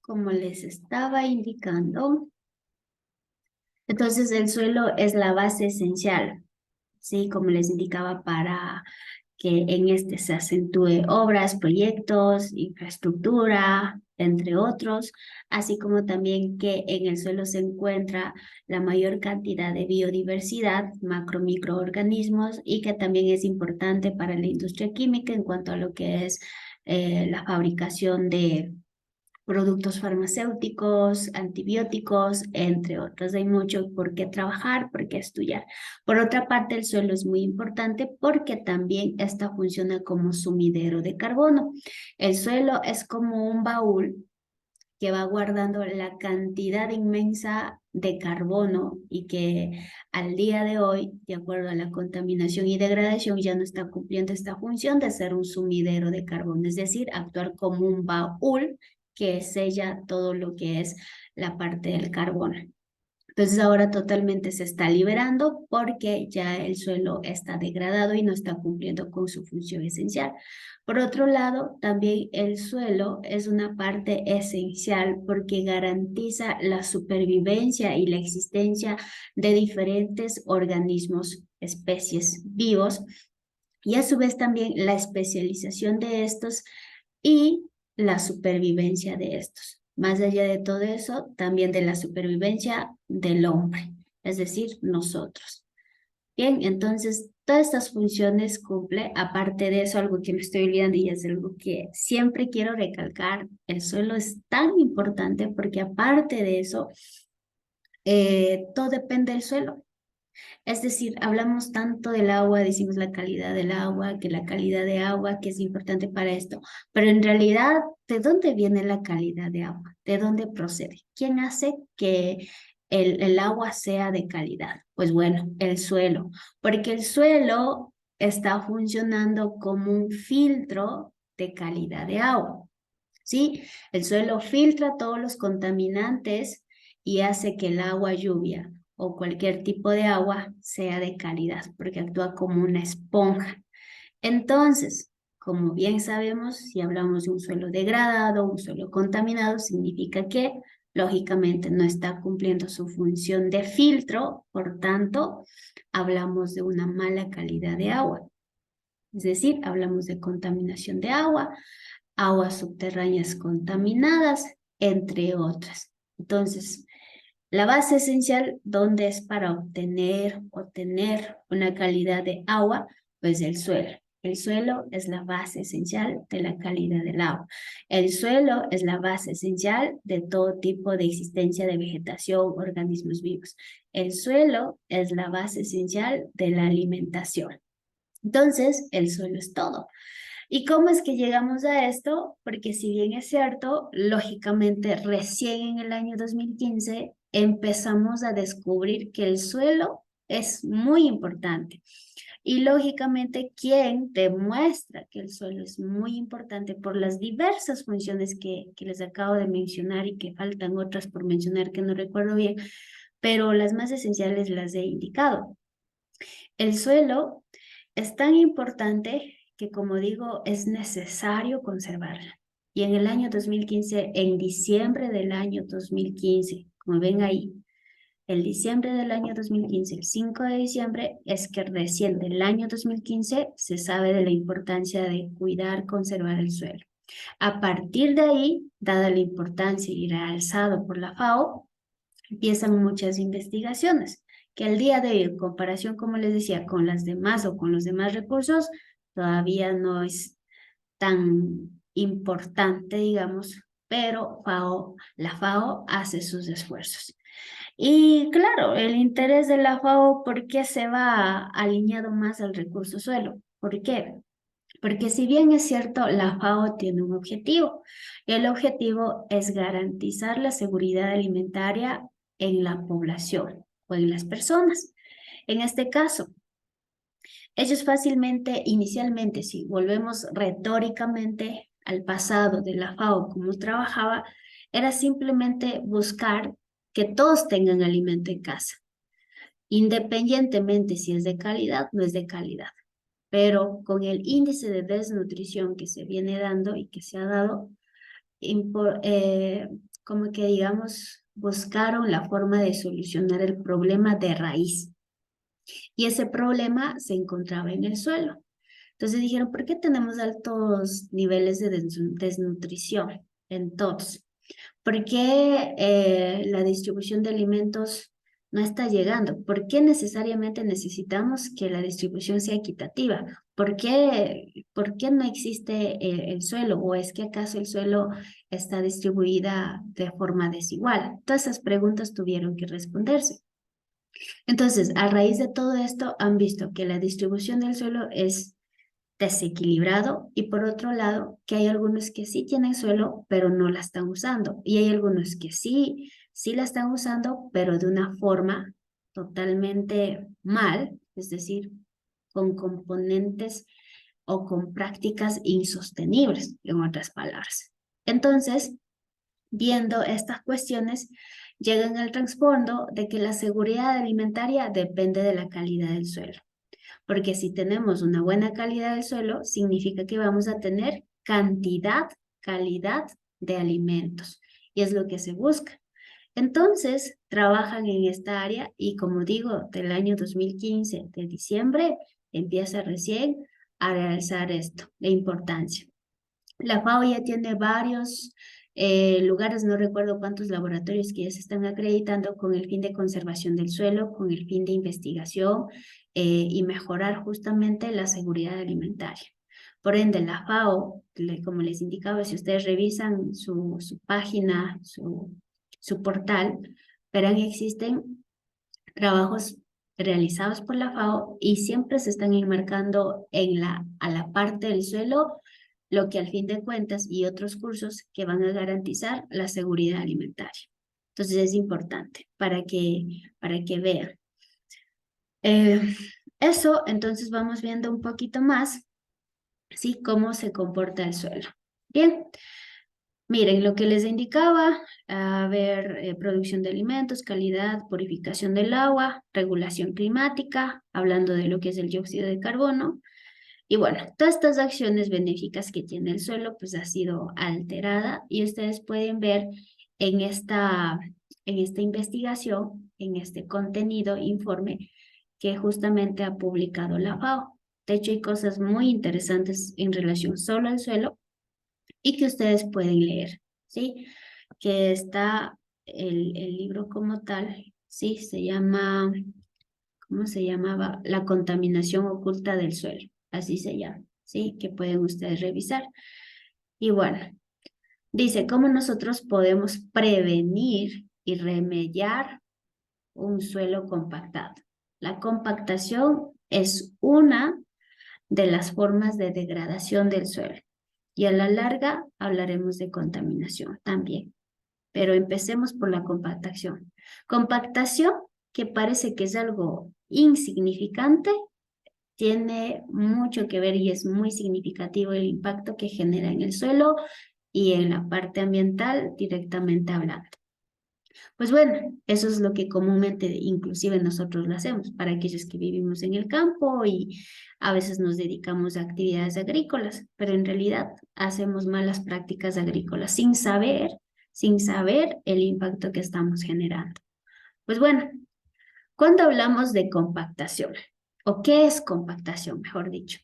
como les estaba indicando, entonces el suelo es la base esencial, ¿sí? Como les indicaba, para que en este se acentúe obras, proyectos, infraestructura, entre otros, así como también que en el suelo se encuentra la mayor cantidad de biodiversidad, macro, microorganismos, y que también es importante para la industria química en cuanto a lo que es la fabricación de productos farmacéuticos, antibióticos, entre otros. Hay mucho por qué trabajar, por qué estudiar. Por otra parte, el suelo es muy importante porque también esta funciona como sumidero de carbono. El suelo es como un baúl que va guardando la cantidad inmensa de carbono y que al día de hoy, de acuerdo a la contaminación y degradación, ya no está cumpliendo esta función de ser un sumidero de carbono, es decir, actuar como un baúl que sella todo lo que es la parte del carbono. Entonces ahora totalmente se está liberando porque ya el suelo está degradado y no está cumpliendo con su función esencial. Por otro lado, también el suelo es una parte esencial porque garantiza la supervivencia y la existencia de diferentes organismos, especies vivos, y a su vez también la especialización de estos y la supervivencia de estos. Más allá de todo eso, también de la supervivencia del hombre, es decir, nosotros. Bien, entonces todas estas funciones cumple. Aparte de eso, algo que me estoy olvidando y es algo que siempre quiero recalcar, el suelo es tan importante porque aparte de eso, todo depende del suelo. Es decir, hablamos tanto del agua, decimos la calidad del agua, que la calidad de agua, que es importante para esto, pero en realidad, ¿de dónde viene la calidad de agua? ¿De dónde procede? ¿Quién hace que el agua sea de calidad? Pues bueno, el suelo, porque el suelo está funcionando como un filtro de calidad de agua, ¿sí? El suelo filtra todos los contaminantes y hace que el agua lluvia o cualquier tipo de agua sea de calidad, porque actúa como una esponja. Entonces, como bien sabemos, si hablamos de un suelo degradado, un suelo contaminado, significa que lógicamente no está cumpliendo su función de filtro, por tanto, hablamos de una mala calidad de agua. Es decir, hablamos de contaminación de agua, aguas subterráneas contaminadas, entre otras. Entonces, la base esencial, ¿dónde es para obtener o tener una calidad de agua? Pues el suelo. El suelo es la base esencial de la calidad del agua. El suelo es la base esencial de todo tipo de existencia de vegetación, organismos vivos. El suelo es la base esencial de la alimentación. Entonces, el suelo es todo. ¿Y cómo es que llegamos a esto? Porque si bien es cierto, lógicamente recién en el año 2015 empezamos a descubrir que el suelo es muy importante. Y lógicamente, ¿quién demuestra que el suelo es muy importante por las diversas funciones que les acabo de mencionar y que faltan otras por mencionar que no recuerdo bien, pero las más esenciales las he indicado? El suelo es tan importante que, como digo, es necesario conservarla. Y en el año 2015, en diciembre del año 2015, como ven ahí, el diciembre del año 2015, el 5 de diciembre, es que recién del año 2015 se sabe de la importancia de cuidar, conservar el suelo. A partir de ahí, dada la importancia y realzado por la FAO, empiezan muchas investigaciones que al día de hoy, en comparación, como les decía, con las demás o con los demás recursos, todavía no es tan importante, digamos, pero la FAO hace sus esfuerzos. Y claro, el interés de la FAO, ¿por qué se va alineado más al recurso suelo? ¿Por qué? Porque si bien es cierto, la FAO tiene un objetivo, y el objetivo es garantizar la seguridad alimentaria en la población o en las personas. En este caso, ellos fácilmente, inicialmente, si volvemos retóricamente al pasado de la FAO, cómo trabajaba, era simplemente buscar que todos tengan alimento en casa, independientemente si es de calidad o no es de calidad. Pero con el índice de desnutrición que se viene dando y que se ha dado, como que digamos, buscaron la forma de solucionar el problema de raíz. Y ese problema se encontraba en el suelo. Entonces dijeron, ¿por qué tenemos altos niveles de desnutrición en todos? ¿Por qué la distribución de alimentos no está llegando? ¿Por qué necesariamente necesitamos que la distribución sea equitativa? Por qué no existe el suelo? ¿O es que acaso el suelo está distribuida de forma desigual? Todas esas preguntas tuvieron que responderse. Entonces, a raíz de todo esto, han visto que la distribución del suelo es desequilibrado y por otro lado que hay algunos que sí tienen suelo pero no la están usando y hay algunos que sí la están usando pero de una forma totalmente mal, es decir, con componentes o con prácticas insostenibles, en otras palabras. Entonces, viendo estas cuestiones, llegan al trasfondo de que la seguridad alimentaria depende de la calidad del suelo. Porque si tenemos una buena calidad del suelo, significa que vamos a tener cantidad, calidad de alimentos. Y es lo que se busca. Entonces, trabajan en esta área y como digo, del año 2015, de diciembre, empieza recién a realzar esto, la importancia. La FAO ya tiene varios lugares, no recuerdo cuántos laboratorios que ya se están acreditando con el fin de conservación del suelo, con el fin de investigación y mejorar justamente la seguridad alimentaria. Por ende, la FAO, como les indicaba, si ustedes revisan su página, su portal, verán que existen trabajos realizados por la FAO y siempre se están enmarcando a la parte del suelo lo que al fin de cuentas y otros cursos que van a garantizar la seguridad alimentaria. Entonces es importante para que vean. Eh, Eso, entonces vamos viendo un poquito más, ¿sí? Cómo se comporta el suelo. Bien, miren, lo que les indicaba, a ver, producción de alimentos, calidad, purificación del agua, regulación climática, hablando de lo que es el dióxido de carbono, y bueno, todas estas acciones benéficas que tiene el suelo, pues ha sido alterada y ustedes pueden ver en en esta investigación, en este contenido, informe que justamente ha publicado la FAO. De hecho, hay cosas muy interesantes en relación solo al suelo y que ustedes pueden leer, ¿sí? Que está el libro como tal, ¿sí? Se llama, ¿cómo se llamaba? La contaminación oculta del suelo, así se llama, ¿sí? Que pueden ustedes revisar. Y bueno, dice, ¿cómo nosotros podemos prevenir y remediar un suelo compactado? La compactación es una de las formas de degradación del suelo y a la larga hablaremos de contaminación también. Pero empecemos por la compactación. Compactación, que parece que es algo insignificante, tiene mucho que ver y es muy significativo el impacto que genera en el suelo y en la parte ambiental directamente hablando. Pues bueno, eso es lo que comúnmente inclusive nosotros lo hacemos para aquellos que vivimos en el campo y a veces nos dedicamos a actividades agrícolas, pero en realidad hacemos malas prácticas agrícolas sin saber el impacto que estamos generando. Pues bueno, cuando hablamos de compactación, ¿o qué es compactación, mejor dicho?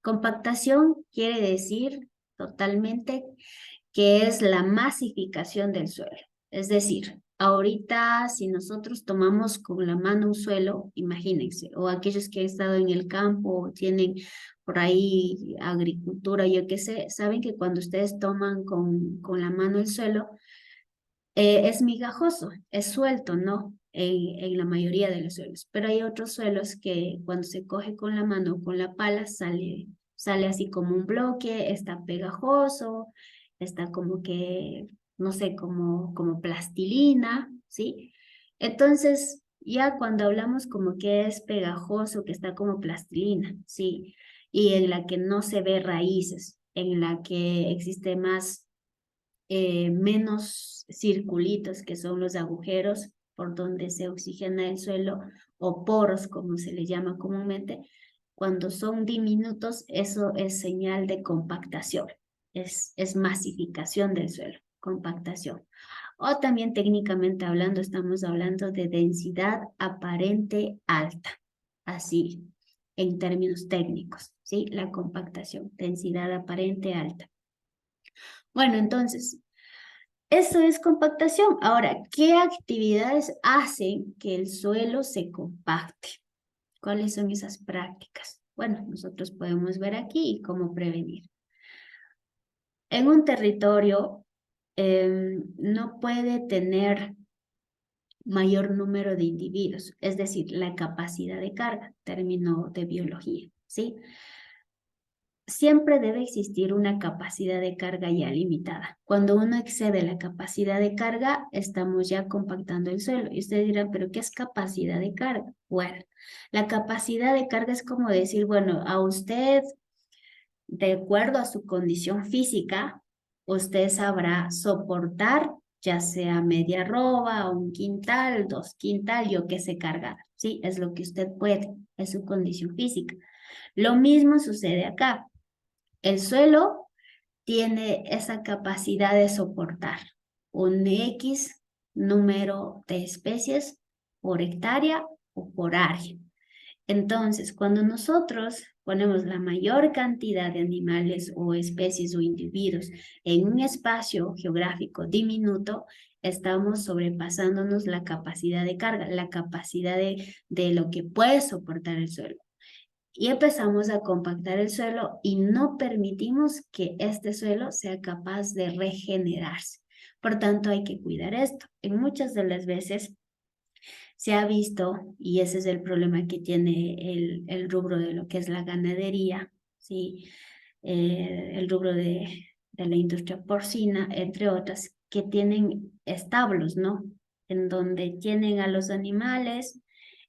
Compactación quiere decir totalmente que es la masificación del suelo. Es decir, ahorita si nosotros tomamos con la mano un suelo, imagínense, o aquellos que han estado en el campo o tienen por ahí agricultura, yo qué sé, saben que cuando ustedes toman con la mano el suelo, es migajoso, es suelto, ¿no? En la mayoría de los suelos. Pero hay otros suelos que cuando se coge con la mano o con la pala sale así como un bloque, está pegajoso, está como que, no sé, como plastilina, ¿sí? Entonces, ya cuando hablamos como que es pegajoso, que está como plastilina, ¿sí? Y en la que no se ve raíces, en la que existe menos circulitos, que son los agujeros por donde se oxigena el suelo, o poros, como se le llama comúnmente. Cuando son diminutos, eso es señal de compactación, es masificación del suelo. compactación. O también técnicamente hablando, estamos hablando de densidad aparente alta. Así, en términos técnicos, ¿sí? La compactación, densidad aparente alta. Bueno, entonces, eso es compactación. Ahora, ¿qué actividades hacen que el suelo se compacte? ¿Cuáles son esas prácticas? Bueno, nosotros podemos ver aquí cómo prevenir. En un territorio no puede tener mayor número de individuos, es decir, la capacidad de carga, término de biología, ¿sí? Siempre debe existir una capacidad de carga ya limitada. Cuando uno excede la capacidad de carga, estamos ya compactando el suelo. Y ustedes dirán, ¿pero qué es capacidad de carga? Bueno, la capacidad de carga es como decir, bueno, a usted, de acuerdo a su condición física, usted sabrá soportar ya sea media arroba, un quintal, 2 quintal, yo que sé cargar, ¿sí? Es lo que usted puede, es su condición física. Lo mismo sucede acá. El suelo tiene esa capacidad de soportar un X número de especies por hectárea o por área. Entonces, cuando nosotros ponemos la mayor cantidad de animales o especies o individuos en un espacio geográfico diminuto, estamos sobrepasándonos la capacidad de carga, la capacidad de lo que puede soportar el suelo. Y empezamos a compactar el suelo y no permitimos que este suelo sea capaz de regenerarse. Por tanto, hay que cuidar esto. En muchas de las veces se ha visto, y ese es el problema que tiene el rubro de lo que es la ganadería, ¿sí? El rubro de la industria porcina, entre otras, que tienen establos, ¿no? En donde tienen a los animales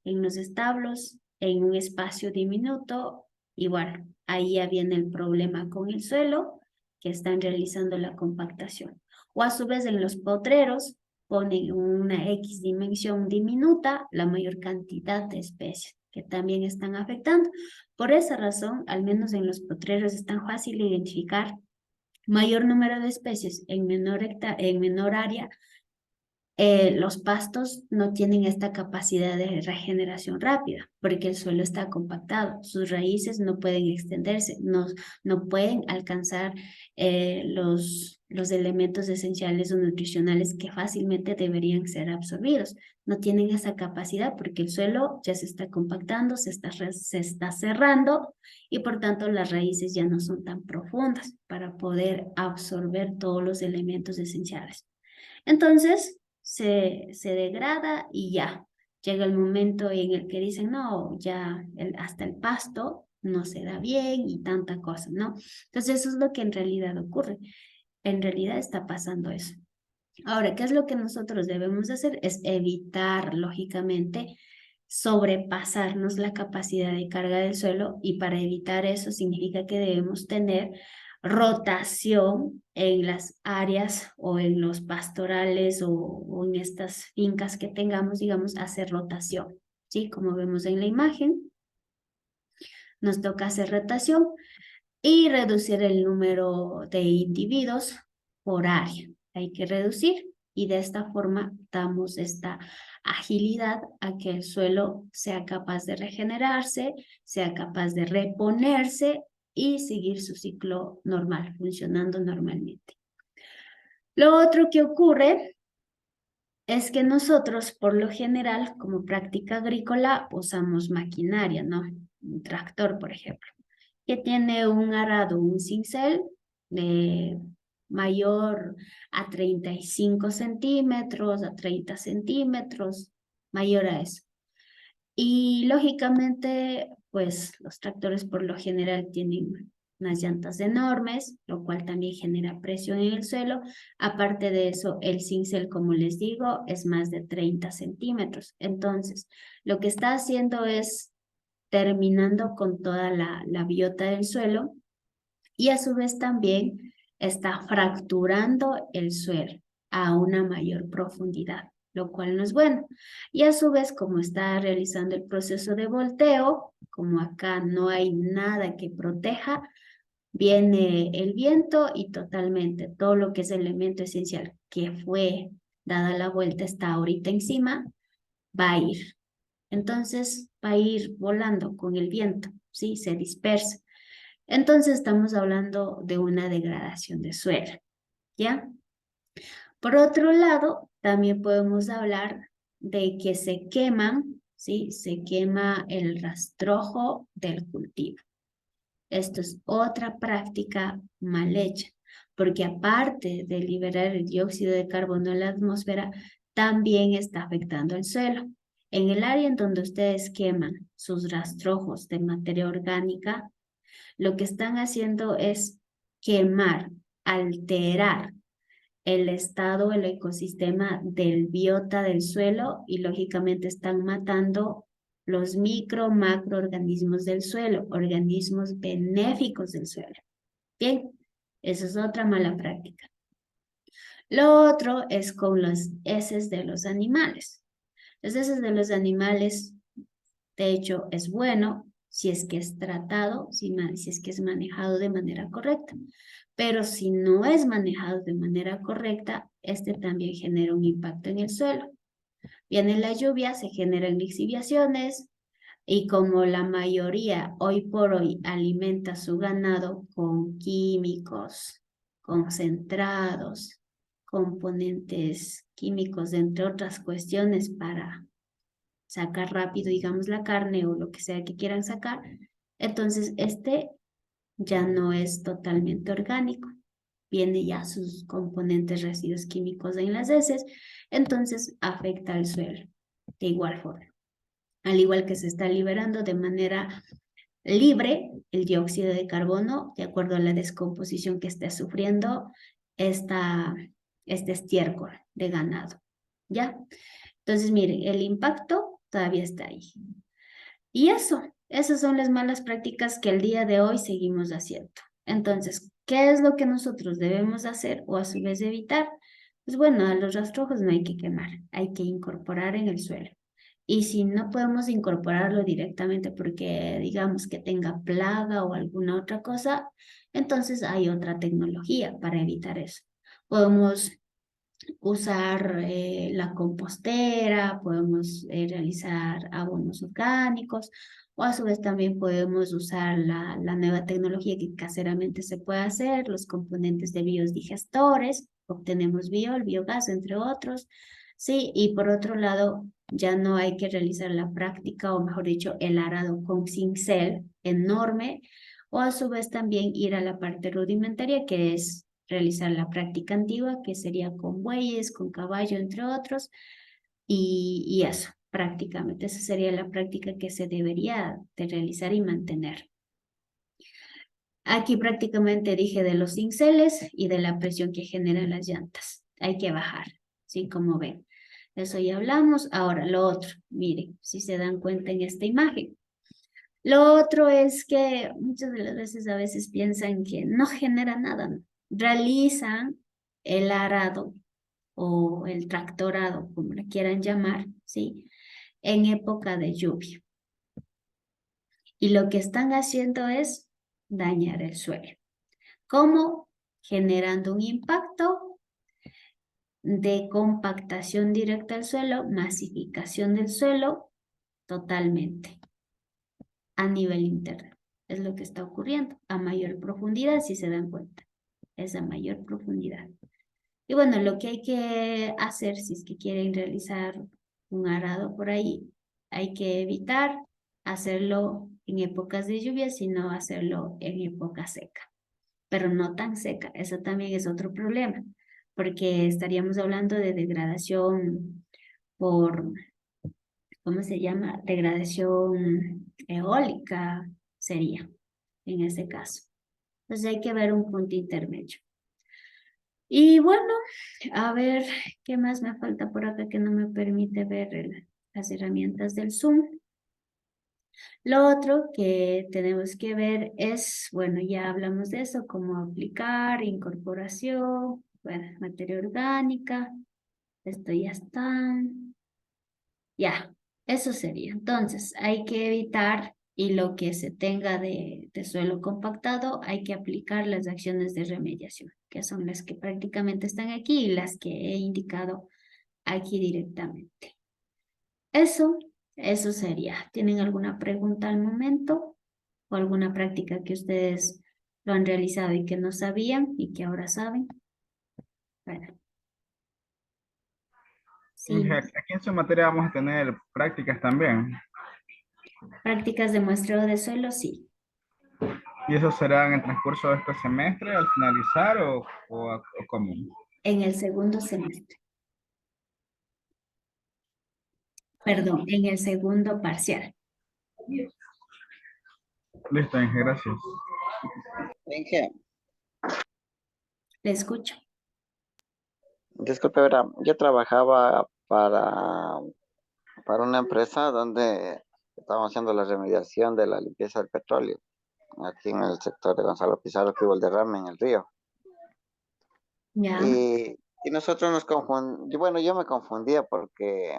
en los establos, en un espacio diminuto, y bueno, ahí ya viene el problema con el suelo, que están realizando la compactación. O a su vez en los potreros, ponen una X dimensión diminuta, la mayor cantidad de especies que también están afectando. Por esa razón, al menos en los potreros es tan fácil identificar mayor número de especies en menor área. Los pastos no tienen esta capacidad de regeneración rápida porque el suelo está compactado, sus raíces no pueden extenderse, no pueden alcanzar los elementos esenciales o nutricionales que fácilmente deberían ser absorbidos. No tienen esa capacidad porque el suelo ya se está compactando, se está cerrando y por tanto las raíces ya no son tan profundas para poder absorber todos los elementos esenciales. Entonces, se degrada y ya. Llega el momento en el que dicen, no, ya hasta el pasto no se da bien y tanta cosa, ¿no? Entonces eso es lo que en realidad ocurre. En realidad está pasando eso. Ahora, ¿qué es lo que nosotros debemos hacer? Es evitar, lógicamente, sobrepasarnos la capacidad de carga del suelo y para evitar eso significa que debemos tener rotación en las áreas o en los pastorales o en estas fincas que tengamos, digamos, hacer rotación, ¿sí? Como vemos en la imagen, nos toca hacer rotación y reducir el número de individuos por área. Hay que reducir y de esta forma damos esta agilidad a que el suelo sea capaz de regenerarse, sea capaz de reponerse y seguir su ciclo normal, funcionando normalmente. Lo otro que ocurre es que nosotros, por lo general, como práctica agrícola, usamos maquinaria, ¿no? Un tractor, por ejemplo, que tiene un arado, un cincel de mayor a 35 centímetros, a 30 centímetros, mayor a eso. Y lógicamente, pues los tractores por lo general tienen unas llantas enormes, lo cual también genera presión en el suelo. Aparte de eso, el cincel, como les digo, es más de 30 centímetros. Entonces, lo que está haciendo es terminando con toda la biota del suelo y a su vez también está fracturando el suelo a una mayor profundidad, lo cual no es bueno. Y a su vez, como está realizando el proceso de volteo, como acá no hay nada que proteja, Viene el viento y totalmente todo lo que es el elemento esencial que fue dada la vuelta, está ahorita encima, va a ir. Entonces va a ir volando con el viento, ¿sí? Se dispersa. Entonces estamos hablando de una degradación de suelo, ¿ya? Por otro lado, también podemos hablar de que se queman, ¿sí? Se quema el rastrojo del cultivo. Esto es otra práctica mal hecha, porque aparte de liberar el dióxido de carbono en la atmósfera, también está afectando el suelo. En el área en donde ustedes queman sus rastrojos de materia orgánica, lo que están haciendo es quemar, alterar el estado, el ecosistema del biota del suelo y lógicamente están matando los macroorganismos del suelo, organismos benéficos del suelo. Bien, esa es otra mala práctica. Lo otro es con las heces de los animales. Las heces de los animales, de hecho, es bueno si es que es tratado, si es que es manejado de manera correcta. Pero si no es manejado de manera correcta, este también genera un impacto en el suelo. Viene la lluvia, se generan lixiviaciones y como la mayoría hoy por hoy alimenta su ganado con químicos concentrados, componentes químicos, entre otras cuestiones para sacar rápido, digamos, la carne o lo que sea que quieran sacar, entonces este ya no es totalmente orgánico. Viene ya sus componentes residuos químicos en las heces, entonces afecta al suelo de igual forma. Al igual que se está liberando de manera libre el dióxido de carbono, de acuerdo a la descomposición que esté sufriendo este estiércol de ganado. ¿Ya? Entonces, miren, el impacto todavía está ahí. Y esas son las malas prácticas que el día de hoy seguimos haciendo. Entonces, ¿qué es lo que nosotros debemos hacer o a su vez evitar? Pues bueno, a los rastrojos no hay que quemar, hay que incorporar en el suelo. Y si no podemos incorporarlo directamente porque digamos que tenga plaga o alguna otra cosa, entonces hay otra tecnología para evitar eso. Podemos usar la compostera, podemos realizar abonos orgánicos o a su vez también podemos usar la nueva tecnología que caseramente se puede hacer, los componentes de biodigestores, obtenemos el biogás, entre otros, ¿sí? Y por otro lado, ya no hay que realizar la práctica, o mejor dicho, el arado con cincel enorme, o a su vez también ir a la parte rudimentaria, que es realizar la práctica antigua, que sería con bueyes, con caballo, entre otros, y eso, prácticamente, esa sería la práctica que se debería de realizar y mantener. Aquí prácticamente dije de los cinceles y de la presión que generan las llantas. Hay que bajar, ¿sí? Como ven. Eso ya hablamos. Ahora, lo otro, miren, si se dan cuenta en esta imagen. Lo otro es que muchas de las veces a veces piensan que no genera nada, ¿no? Realizan el arado o el tractorado, como le quieran llamar, ¿sí? En época de lluvia. Y lo que están haciendo es dañar el suelo. ¿Cómo? Generando un impacto de compactación directa al suelo, masificación del suelo totalmente a nivel interno. Es lo que está ocurriendo a mayor profundidad, si se dan cuenta. Es a mayor profundidad. Y bueno, lo que hay que hacer si es que quieren realizar un arado por ahí, hay que evitar hacerlo en épocas de lluvia, sino hacerlo en época seca, pero no tan seca. Eso también es otro problema, porque estaríamos hablando de degradación por, ¿cómo se llama? Degradación eólica sería en ese caso. Entonces hay que ver un punto intermedio. Y bueno, a ver, ¿qué más me falta por acá que no me permite ver las herramientas del Zoom? Lo otro que tenemos que ver es, bueno, ya hablamos de eso, cómo aplicar, incorporación, bueno, materia orgánica, esto ya está. Ya, eso sería. Entonces, hay que evitar y lo que se tenga de suelo compactado, hay que aplicar las acciones de remediación, que son las que prácticamente están aquí y las que he indicado aquí directamente. Eso sería. ¿Tienen alguna pregunta al momento o alguna práctica que ustedes lo han realizado y que no sabían y que ahora saben? Bueno, Mija, sí. aquí en su materia vamos a tener prácticas también. Prácticas de muestreo de suelo, sí. ¿Y eso será en el transcurso de este semestre, al finalizar o cómo? En el segundo semestre. Perdón, en el segundo parcial. Listo, Inge, gracias. Inge, Le escucho. disculpe, verá, yo trabajaba para una empresa donde estábamos haciendo la remediación de la limpieza del petróleo, aquí en el sector de Gonzalo Pizarro, que hubo el derrame en el río. Ya, Y nosotros nos confundimos, bueno, yo me confundía porque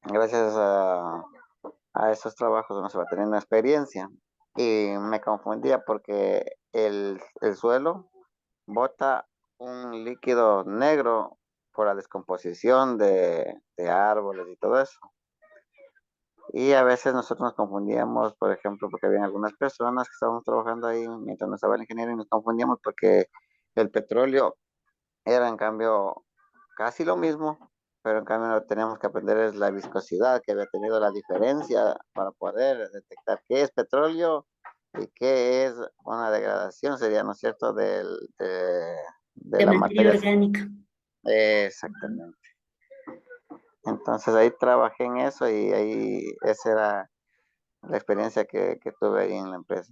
gracias a esos trabajos uno se va teniendo experiencia y me confundía porque el suelo bota un líquido negro por la descomposición de árboles y todo eso. Y a veces nosotros nos confundíamos, por ejemplo, porque había algunas personas que estábamos trabajando ahí mientras no estaba el ingeniero y nos confundíamos porque el petróleo era en cambio casi lo mismo, pero en cambio no teníamos que aprender es la viscosidad que había tenido la diferencia para poder detectar qué es petróleo y qué es una degradación, sería, ¿no es cierto?, de de la materia materia. orgánica. Exactamente. Entonces ahí trabajé en eso y ahí esa era la experiencia que tuve ahí en la empresa.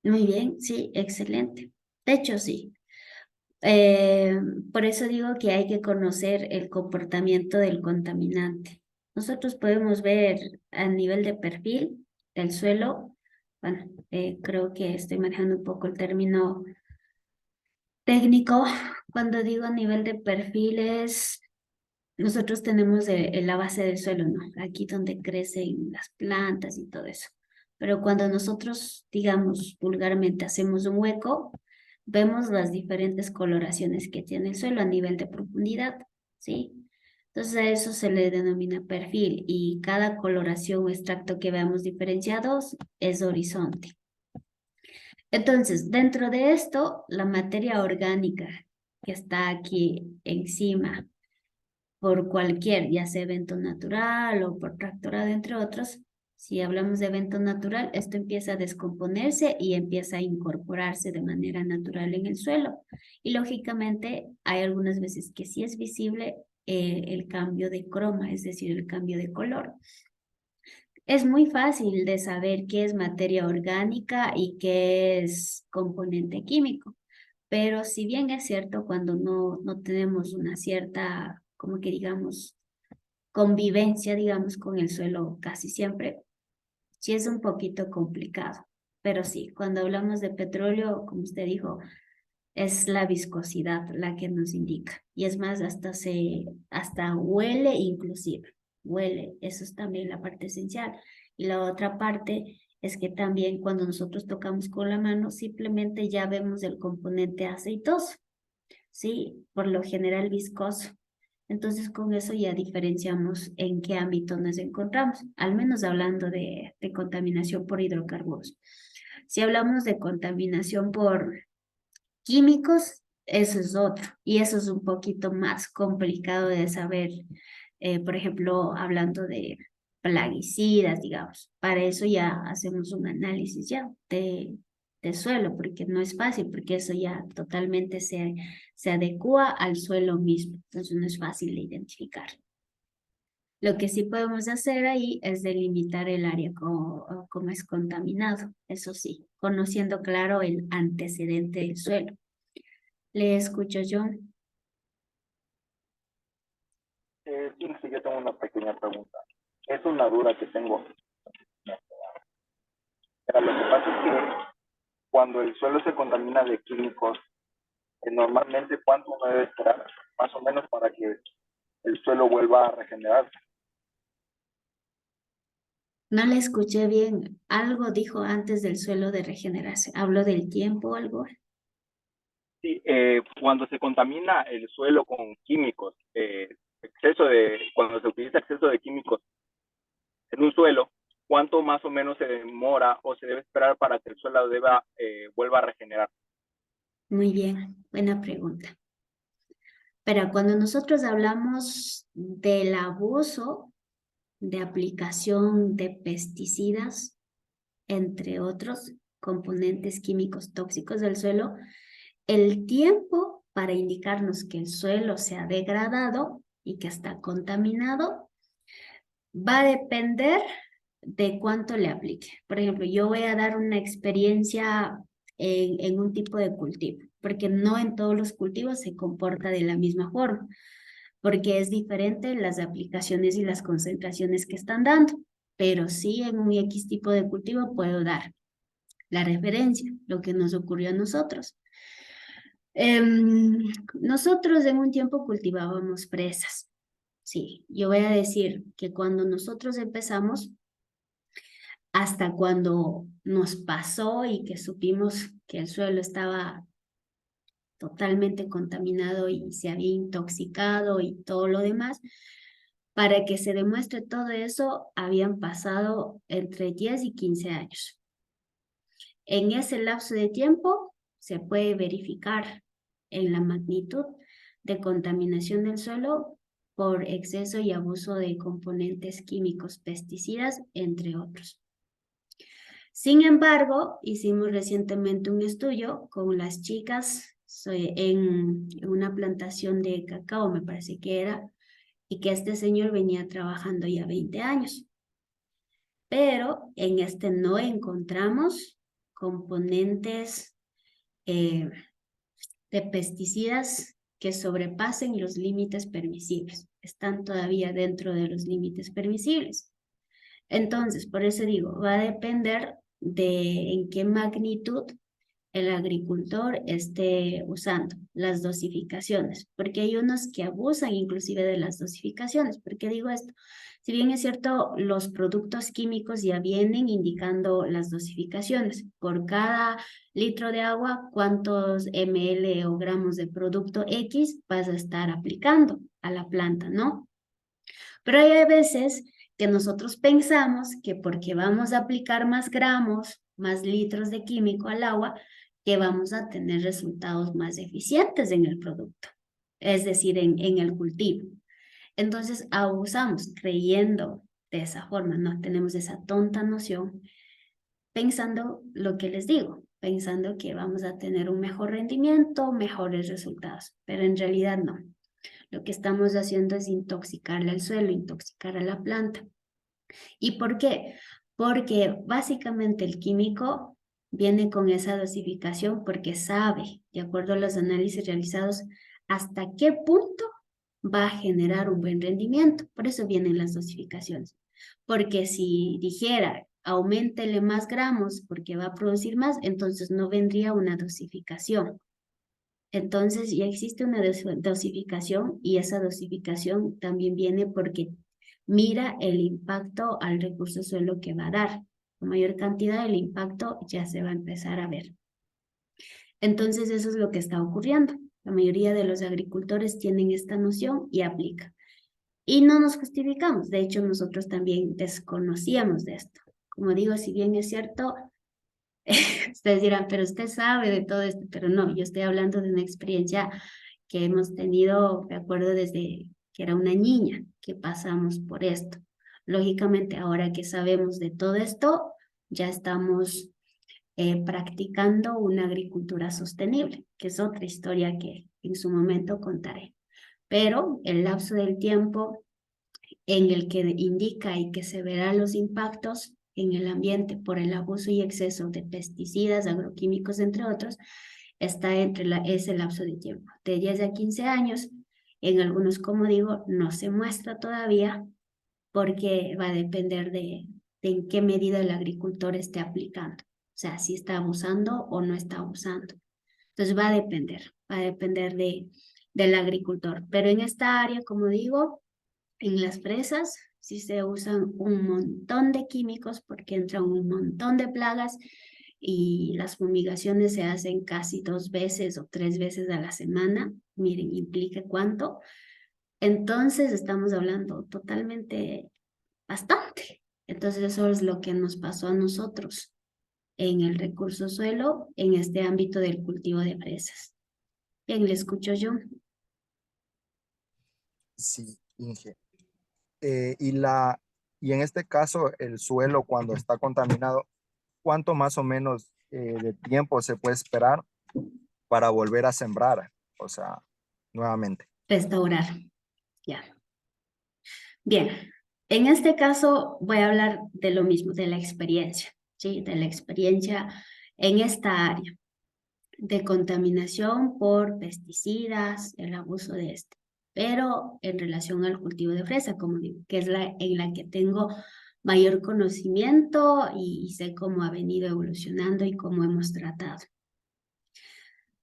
Muy bien, sí, excelente. De hecho, sí. Por eso digo que hay que conocer el comportamiento del contaminante. Nosotros podemos ver a nivel de perfil del suelo, bueno, creo que estoy manejando un poco el término técnico. Cuando digo a nivel de perfiles, nosotros tenemos la base del suelo, ¿no? Aquí donde crecen las plantas y todo eso. Pero cuando nosotros, digamos, vulgarmente hacemos un hueco, vemos las diferentes coloraciones que tiene el suelo a nivel de profundidad, ¿sí? Entonces a eso se le denomina perfil y cada coloración o extracto que veamos diferenciados es horizonte. Entonces, dentro de esto, la materia orgánica que está aquí encima, por cualquier, ya sea evento natural o por tractorado, entre otros. Si hablamos de evento natural, esto empieza a descomponerse y empieza a incorporarse de manera natural en el suelo. Y lógicamente hay algunas veces que sí es visible el cambio de croma, es decir, el cambio de color. Es muy fácil de saber qué es materia orgánica y qué es componente químico. Pero si bien es cierto, cuando no tenemos una cierta, como que digamos, convivencia, digamos, con el suelo casi siempre, sí es un poquito complicado. Pero sí, cuando hablamos de petróleo, como usted dijo, es la viscosidad la que nos indica. Y es más, hasta huele inclusive, huele, eso es también la parte esencial. Y la otra parte es que también cuando nosotros tocamos con la mano, simplemente ya vemos el componente aceitoso, ¿sí? Por lo general viscoso. Entonces, con eso ya diferenciamos en qué ámbito nos encontramos, al menos hablando de contaminación por hidrocarburos. Si hablamos de contaminación por químicos, eso es otro, y eso es un poquito más complicado de saber, por ejemplo, hablando de plaguicidas, digamos. Para eso ya hacemos un análisis ya de suelo, porque no es fácil, porque eso ya totalmente se adecua al suelo mismo, entonces no es fácil de identificar. Lo que sí podemos hacer ahí es delimitar el área como es contaminado, eso sí, conociendo claro el antecedente del suelo. Le escucho yo. Sí, sí, yo tengo una pequeña pregunta. Es una duda que tengo. Pero lo que pasa es que cuando el suelo se contamina de químicos, normalmente cuánto uno debe esperar, más o menos, para que el suelo vuelva a regenerarse. No le escuché bien. Algo dijo antes del suelo de regeneración. ¿Habló del tiempo o algo? Sí, cuando se contamina el suelo con químicos, cuando se utiliza exceso de químicos en un suelo, ¿cuánto más o menos se demora o se debe esperar para que el suelo vuelva a regenerar? Muy bien, buena pregunta. Pero cuando nosotros hablamos del abuso de aplicación de pesticidas, entre otros componentes químicos tóxicos del suelo, el tiempo para indicarnos que el suelo se ha degradado y que está contaminado va a depender de cuánto le aplique. Por ejemplo, yo voy a dar una experiencia en un tipo de cultivo, porque no en todos los cultivos se comporta de la misma forma, porque es diferente las aplicaciones y las concentraciones que están dando, pero sí en un X tipo de cultivo puedo dar la referencia, lo que nos ocurrió a nosotros. Nosotros en un tiempo cultivábamos fresas. Sí, yo voy a decir que cuando nosotros empezamos, hasta cuando nos pasó y que supimos que el suelo estaba totalmente contaminado y se había intoxicado y todo lo demás, para que se demuestre todo eso, habían pasado entre 10 y 15 años. En ese lapso de tiempo se puede verificar en la magnitud de contaminación del suelo por exceso y abuso de componentes químicos, pesticidas, entre otros. Sin embargo, hicimos recientemente un estudio con las chicas en una plantación de cacao, me parece que era, y que este señor venía trabajando ya 20 años. Pero en este no encontramos componentes de pesticidas que sobrepasen los límites permisibles. Están todavía dentro de los límites permisibles. Entonces, por eso digo, va a depender de en qué magnitud el agricultor esté usando las dosificaciones, porque hay unos que abusan inclusive de las dosificaciones. ¿Por qué digo esto? Si bien es cierto, los productos químicos ya vienen indicando las dosificaciones. Por cada litro de agua, cuántos ml o gramos de producto X vas a estar aplicando a la planta, ¿no? Pero hay veces que nosotros pensamos que porque vamos a aplicar más gramos, más litros de químico al agua, que vamos a tener resultados más eficientes en el producto, es decir, en el cultivo. Entonces abusamos creyendo de esa forma, no tenemos esa tonta noción, pensando lo que les digo, pensando que vamos a tener un mejor rendimiento, mejores resultados, pero en realidad no. Lo que estamos haciendo es intoxicarle al suelo, intoxicar a la planta. ¿Y por qué? Porque básicamente el químico viene con esa dosificación porque sabe, de acuerdo a los análisis realizados, hasta qué punto va a generar un buen rendimiento. Por eso vienen las dosificaciones. Porque si dijera, auméntele más gramos porque va a producir más, entonces no vendría una dosificación. Entonces ya existe una dosificación y esa dosificación también viene porque mira el impacto al recurso suelo que va a dar. Con mayor cantidad el impacto ya se va a empezar a ver. Entonces eso es lo que está ocurriendo. La mayoría de los agricultores tienen esta noción y aplican. Y no nos justificamos. De hecho, nosotros también desconocíamos de esto. Como digo, si bien es cierto, ustedes dirán, pero usted sabe de todo esto, pero no, yo estoy hablando de una experiencia que hemos tenido, me acuerdo desde que era una niña que pasamos por esto. Lógicamente, ahora que sabemos de todo esto, ya estamos practicando una agricultura sostenible, que es otra historia que en su momento contaré. Pero el lapso del tiempo en el que indica y que se verán los impactos en el ambiente por el abuso y exceso de pesticidas, agroquímicos, entre otros, está entre ese lapso de tiempo, de 10 a 15 años. En algunos, como digo, no se muestra todavía porque va a depender de en qué medida el agricultor esté aplicando. O sea, si está abusando o no está abusando. Entonces va a depender del agricultor. Pero en esta área, como digo, en las fresas si se usan un montón de químicos porque entran un montón de plagas y las fumigaciones se hacen casi 2 veces o 3 veces a la semana. Miren, implica cuánto. Entonces estamos hablando totalmente bastante. Entonces eso es lo que nos pasó a nosotros en el recurso suelo en este ámbito del cultivo de fresas. Bien, le escucho yo. Sí, Inge. Y en este caso, el suelo cuando está contaminado, ¿cuánto más o menos de tiempo se puede esperar para volver a sembrar? O sea, nuevamente. Restaurar, ya. Bien, en este caso voy a hablar de lo mismo, de la experiencia, ¿sí? De la experiencia en esta área de contaminación por pesticidas, el abuso de este, pero en relación al cultivo de fresa, como digo, que es la en la que tengo mayor conocimiento y sé cómo ha venido evolucionando y cómo hemos tratado.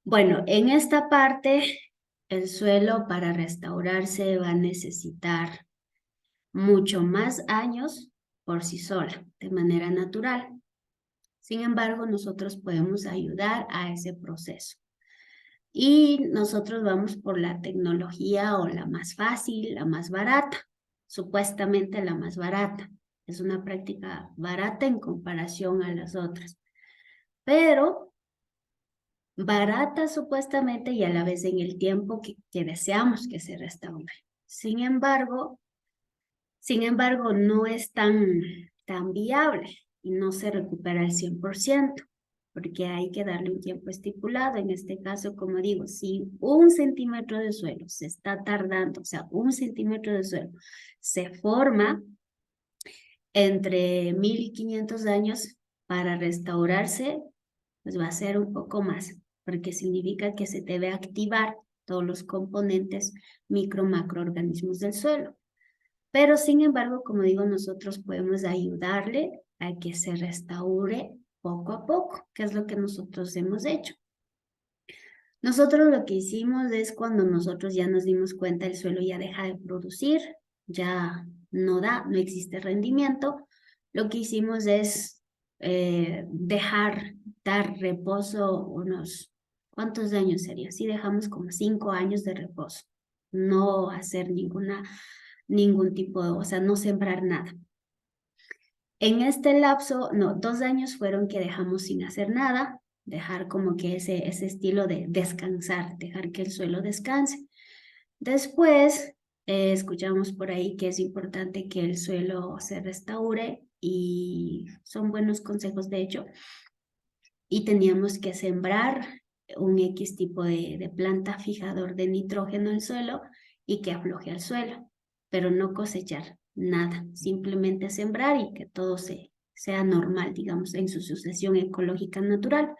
Bueno, en esta parte, el suelo para restaurarse va a necesitar mucho más años por sí sola, de manera natural. Sin embargo, nosotros podemos ayudar a ese proceso. Y nosotros vamos por la tecnología o la más fácil, la más barata, supuestamente la más barata. Es una práctica barata en comparación a las otras, pero barata supuestamente y a la vez en el tiempo que deseamos que se restaure. Sin embargo, no es tan viable y no se recupera al 100%, porque hay que darle un tiempo estipulado. En este caso, como digo, si 1 centímetro de suelo se está tardando, o sea, 1 centímetro de suelo se forma entre 1500 años para restaurarse, pues va a ser un poco más, porque significa que se debe activar todos los componentes micro-macroorganismos del suelo. Pero sin embargo, como digo, nosotros podemos ayudarle a que se restaure poco a poco, que es lo que nosotros hemos hecho. Nosotros lo que hicimos es cuando nosotros ya nos dimos cuenta el suelo ya deja de producir, ya no existe rendimiento, lo que hicimos es dar reposo unos, ¿cuántos años sería? Sí, dejamos como 5 años de reposo, no hacer ningún tipo de, o sea, no sembrar nada. En este lapso, no, 2 años fueron que dejamos sin hacer nada, dejar como que ese estilo de descansar, dejar que el suelo descanse. Después, escuchamos por ahí que es importante que el suelo se restaure y son buenos consejos de hecho. Y teníamos que sembrar un X tipo de planta fijador de nitrógeno en el suelo y que afloje al suelo, pero no cosechar nada, simplemente sembrar y que todo sea normal, digamos, en su sucesión ecológica natural.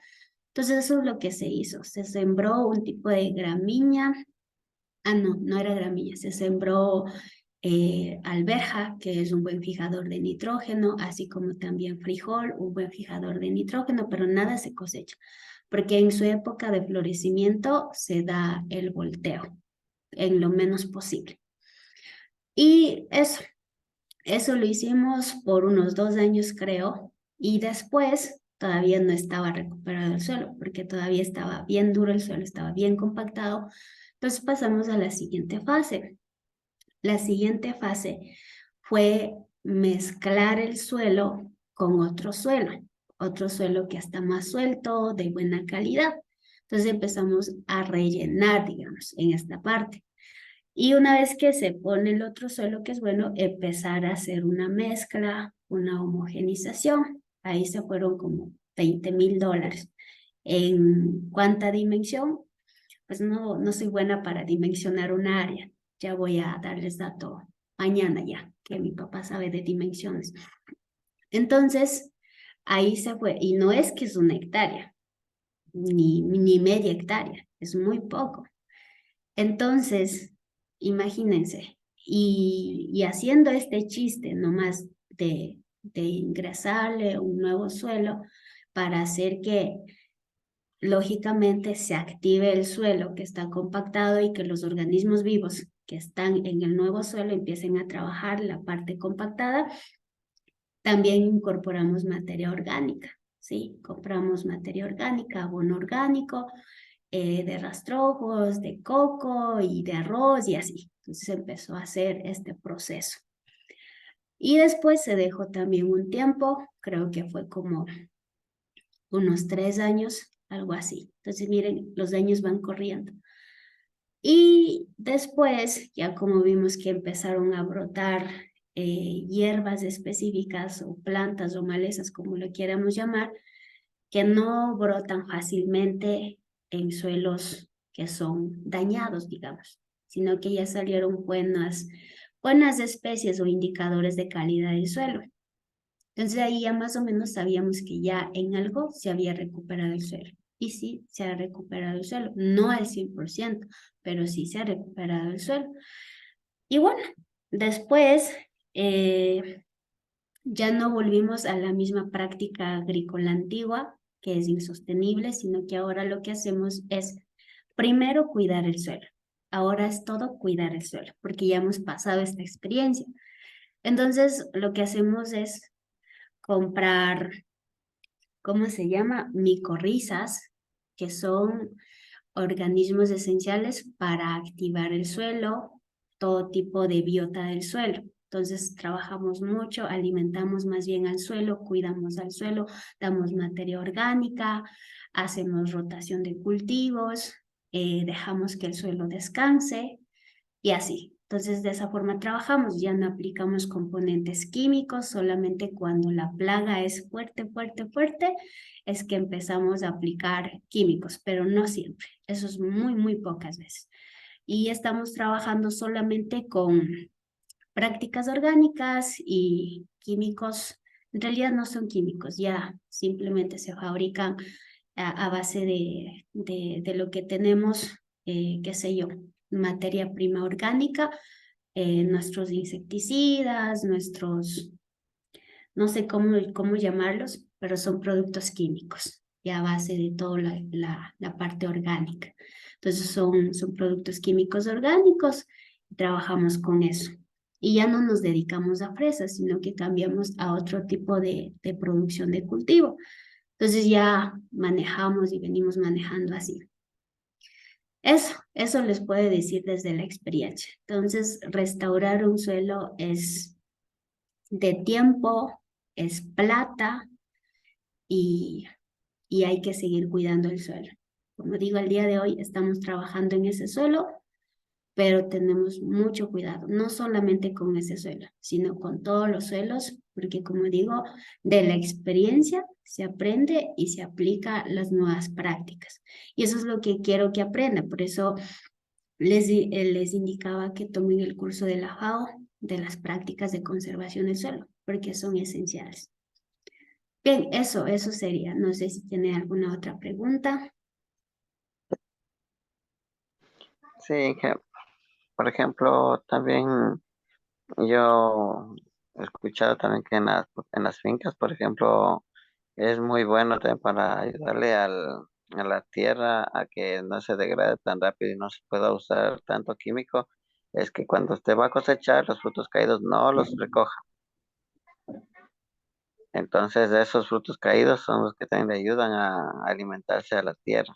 Entonces eso es lo que se hizo, se sembró un tipo de gramínea, no era gramilla, se sembró alberja, que es un buen fijador de nitrógeno, así como también frijol, un buen fijador de nitrógeno, pero nada se cosecha, porque en su época de florecimiento se da el volteo en lo menos posible. Y eso lo hicimos por unos 2 años, creo, y después todavía no estaba recuperado el suelo, porque todavía estaba bien duro el suelo, estaba bien compactado. Entonces pasamos a la siguiente fase. La siguiente fase fue mezclar el suelo con otro suelo que está más suelto, de buena calidad. Entonces empezamos a rellenar, digamos, en esta parte. Y una vez que se pone el otro suelo que es bueno, empezar a hacer una mezcla, una homogenización. Ahí se fueron como $20,000. ¿En cuánta dimensión? Pues no soy buena para dimensionar una área. Ya voy a darles dato mañana ya, que mi papá sabe de dimensiones. Entonces, ahí se fue. Y no es que es 1 hectárea, ni media hectárea, es muy poco. Entonces, imagínense, y haciendo este chiste nomás de ingresarle un nuevo suelo para hacer que lógicamente se active el suelo que está compactado y que los organismos vivos que están en el nuevo suelo empiecen a trabajar la parte compactada. También incorporamos materia orgánica, ¿sí? Compramos materia orgánica, abono orgánico, de rastrojos, de coco y de arroz y así. Entonces empezó a hacer este proceso. Y después se dejó también un tiempo, creo que fue como unos 3 años, algo así. Entonces miren, los años van corriendo. Y después, ya como vimos que empezaron a brotar hierbas específicas o plantas o malezas, como lo quieramos llamar, que no brotan fácilmente en suelos que son dañados, digamos, sino que ya salieron buenas especies o indicadores de calidad del suelo. Entonces ahí ya más o menos sabíamos que ya en algo se había recuperado el suelo. Y sí, se ha recuperado el suelo. No al 100%, pero sí se ha recuperado el suelo. Y bueno, después ya no volvimos a la misma práctica agrícola antigua, que es insostenible, sino que ahora lo que hacemos es primero cuidar el suelo. Ahora es todo cuidar el suelo, porque ya hemos pasado esta experiencia. Entonces, lo que hacemos es comprar, ¿cómo se llama? Micorrizas, que son organismos esenciales para activar el suelo, todo tipo de biota del suelo. Entonces trabajamos mucho, alimentamos más bien al suelo, cuidamos al suelo, damos materia orgánica, hacemos rotación de cultivos, dejamos que el suelo descanse y así. Entonces, de esa forma trabajamos, ya no aplicamos componentes químicos, solamente cuando la plaga es fuerte, fuerte, fuerte, es que empezamos a aplicar químicos, pero no siempre. Eso es muy, muy pocas veces. Y estamos trabajando solamente con prácticas orgánicas y químicos. En realidad no son químicos, ya simplemente se fabrican a base de lo que tenemos, qué sé yo, materia prima orgánica, nuestros insecticidas, no sé cómo llamarlos, pero son productos químicos, ya a base de toda la parte orgánica. Entonces son productos químicos orgánicos y trabajamos con eso. Y ya no nos dedicamos a fresas, sino que cambiamos a otro tipo de producción de cultivo. Entonces ya manejamos y venimos manejando así. Eso les puedo decir desde la experiencia. Entonces, restaurar un suelo es de tiempo, es plata y, y hay que seguir cuidando el suelo. Como digo, el día de hoy estamos trabajando en ese suelo, pero tenemos mucho cuidado, no solamente con ese suelo, sino con todos los suelos, porque como digo, de la experiencia se aprende y se aplica las nuevas prácticas. Y eso es lo que quiero que aprendan, por eso les indicaba que tomen el curso de la FAO de las prácticas de conservación del suelo, porque son esenciales. Bien, eso sería. No sé si tiene alguna otra pregunta. Sí, por ejemplo, también yo he escuchado también que en las fincas, por ejemplo, es muy bueno también para ayudarle a la tierra a que no se degrade tan rápido y no se pueda usar tanto químico. Es que cuando usted va a cosechar los frutos caídos, no los recoja. Entonces, esos frutos caídos son los que también le ayudan a alimentarse a la tierra.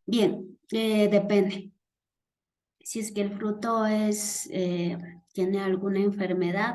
Bien, depende. Si es que el fruto tiene alguna enfermedad,